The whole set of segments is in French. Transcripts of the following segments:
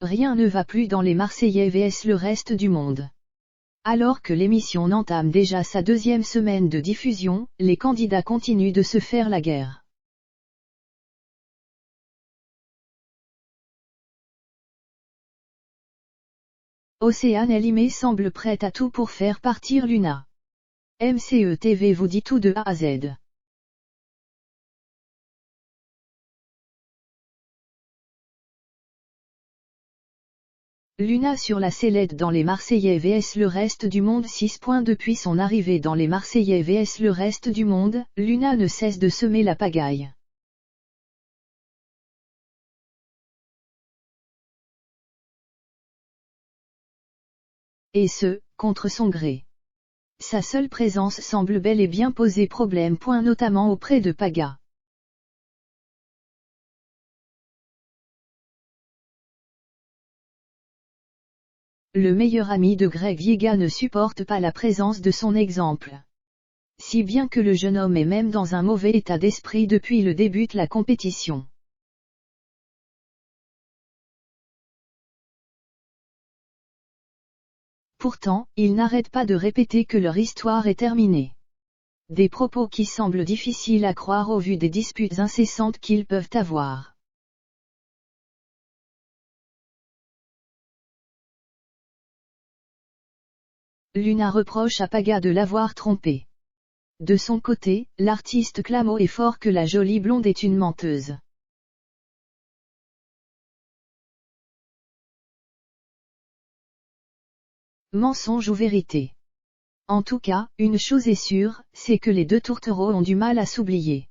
rien ne va plus dans les Marseillais vs le reste du monde. Alors que l'émission entame déjà sa deuxième semaine de diffusion, les candidats continuent de se faire la guerre. Océane Elimé semble prête à tout pour faire partir Luna. MCE TV vous dit tout de A à Z. Luna sur la sellette dans les Marseillais vs le reste du monde. 6 points depuis son arrivée dans les Marseillais vs le reste du monde, Luna ne cesse de semer la pagaille. Et ce, contre son gré. Sa seule présence semble bel et bien poser problème. Notamment auprès de Paga. Le meilleur ami de Greg Viega ne supporte pas la présence de son exemple. Si bien que le jeune homme est même dans un mauvais état d'esprit depuis le début de la compétition. Pourtant, ils n'arrêtent pas de répéter que leur histoire est terminée. Des propos qui semblent difficiles à croire au vu des disputes incessantes qu'ils peuvent avoir. Luna reproche à Paga de l'avoir trompé. De son côté, l'artiste clame haut et fort que la jolie blonde est une menteuse. Mensonge ou vérité? En tout cas, une chose est sûre, c'est que les deux tourtereaux ont du mal à s'oublier.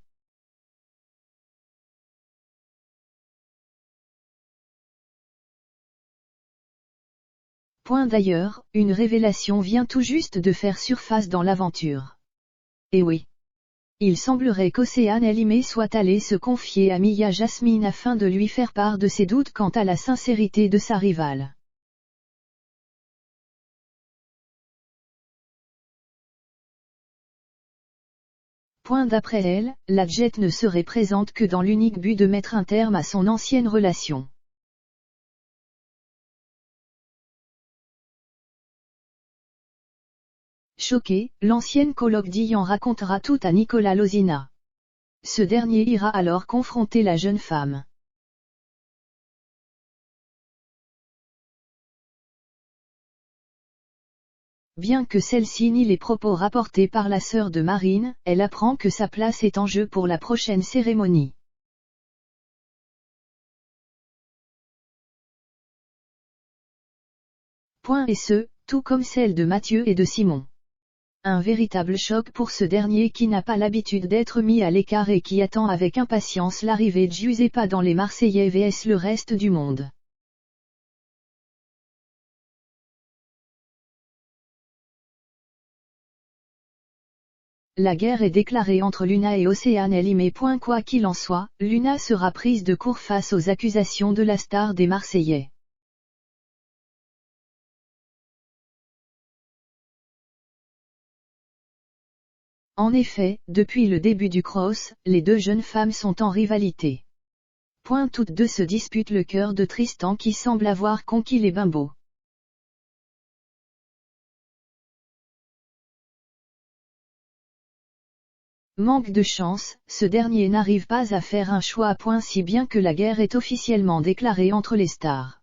D'ailleurs, une révélation vient tout juste de faire surface dans l'aventure. Et oui. Il semblerait qu'Océane Elimé soit allée se confier à Mia Jasmine afin de lui faire part de ses doutes quant à la sincérité de sa rivale. D'après elle, la Jet ne serait présente que dans l'unique but de mettre un terme à son ancienne relation. Choquée, l'ancienne coloc d'Ian racontera tout à Nicolas Lozina. Ce dernier ira alors confronter la jeune femme. Bien que celle-ci nie les propos rapportés par la sœur de Marine, elle apprend que sa place est en jeu pour la prochaine cérémonie. Et ce, tout comme celle de Mathieu et de Simon. Un véritable choc pour ce dernier qui n'a pas l'habitude d'être mis à l'écart et qui attend avec impatience l'arrivée de Giuseppa dans les Marseillais vs le reste du monde. La guerre est déclarée entre Luna et Océane Elimé. Quoi qu'il en soit, Luna sera prise de court face aux accusations de la star des Marseillais. En effet, depuis le début du cross, les deux jeunes femmes sont en rivalité. Toutes deux se disputent le cœur de Tristan qui semble avoir conquis les bimbos. Manque de chance, ce dernier n'arrive pas à faire un choix à point si bien que la guerre est officiellement déclarée entre les stars.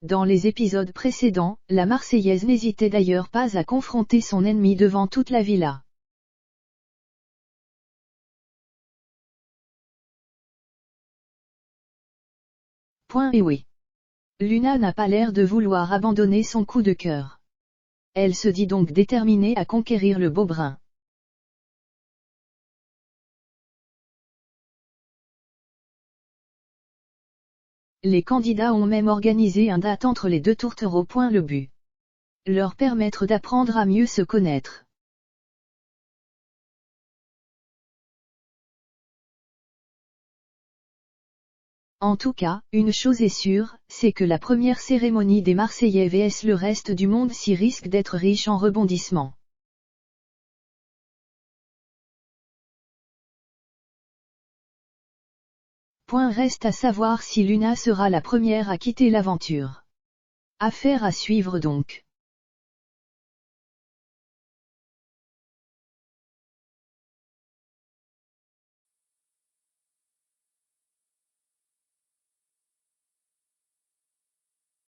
Dans les épisodes précédents, la Marseillaise n'hésitait d'ailleurs pas à confronter son ennemi devant toute la villa. Et oui. Luna n'a pas l'air de vouloir abandonner son coup de cœur. Elle se dit donc déterminée à conquérir le beau brun. Les candidats ont même organisé un date entre les deux tourtereaux. Le but. Leur permettre d'apprendre à mieux se connaître. En tout cas, une chose est sûre, c'est que la première cérémonie des Marseillais vs le reste du monde s'y risque d'être riche en rebondissements. Reste à savoir si Luna sera la première à quitter l'aventure. Affaire à suivre donc.